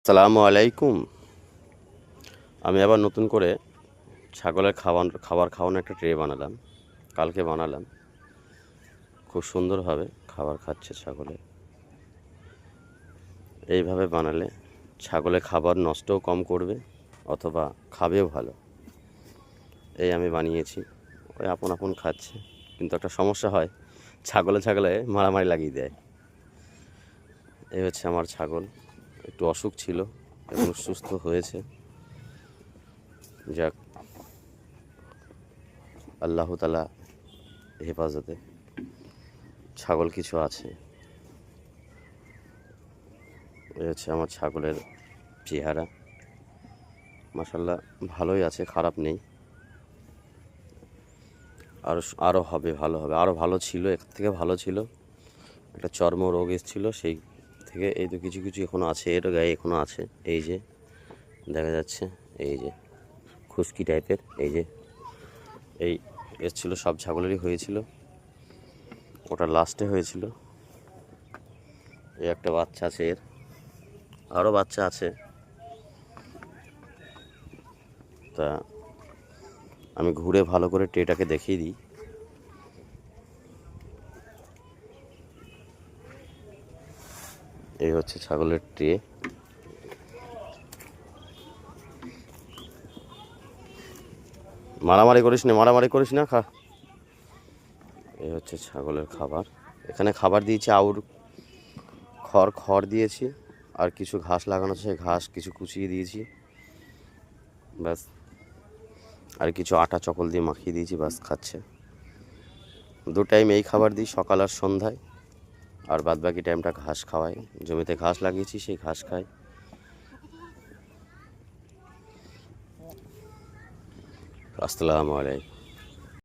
আসসালামু আলাইকুম। আমি আবার নতুন করে ছাগলের খাবার খাওয়ানোর একটা ট্রে বানালাম। কালকে বানালাম, খুব সুন্দরভাবে খাবার খাচ্ছে ছাগলে। এইভাবে বানালে ছাগলে খাবার নষ্টও কম করবে, অথবা খাবেও ভালো। এই আমি বানিয়েছি, ওই আপন আপন খাচ্ছে। কিন্তু একটা সমস্যা হয়, ছাগলে মারামারি লাগিয়ে দেয়। এই হচ্ছে আমার ছাগল, একটু অসুখ ছিল এবং সুস্থ হয়েছে। যাক, আল্লাহ তাআলা হেফাজতে ছাগল কিছু আছে। এই হচ্ছে আমার ছাগলের চেহারা। মাশাআল্লাহ ভালোই আছে, খারাপ নেই। আরও হবে, ভালো হবে, আরও ভালো ছিল, এর থেকে ভালো ছিল। একটা চর্ম রোগ এসেছিলো, সেই থেকে এই তো কিছু কিছু এখনও আছে, এর গায়ে এখনও আছে। এই যে দেখা যাচ্ছে, এই যে খুশকি টাইপের, এই এসেছিল, সব ছাগলেরই হয়েছিল, ওটা লাস্টে হয়েছিল। এই একটা বাচ্চা আছে, এর আরও বাচ্চা আছে। তা আমি ঘুরে ভালো করে ট্রেটাকে দেখিয়ে দিই। এই হচ্ছে ছাগলের ট্রে। মারামারি করিস না, খা। এই হচ্ছে ছাগলের খাবার। এখানে খাবার দিয়েছি, আউর খড় দিয়েছি, আর কিছু ঘাস লাগানো আছে, ঘাস কিছু কুচিয়ে দিয়েছি, ব্যাস। আর কিছু আটা চকল দিয়ে মাখিয়ে দিয়েছি, ব্যাস খাচ্ছে। 2 টাইম এই খাবার দিই, সকাল আর সন্ধ্যায়। আর বাদবাকি টাইমটা ঘাস খাওয়াই, জমিতে ঘাস লাগিয়েছি, সেই ঘাস খাই। আসসালামু আলাইকুম।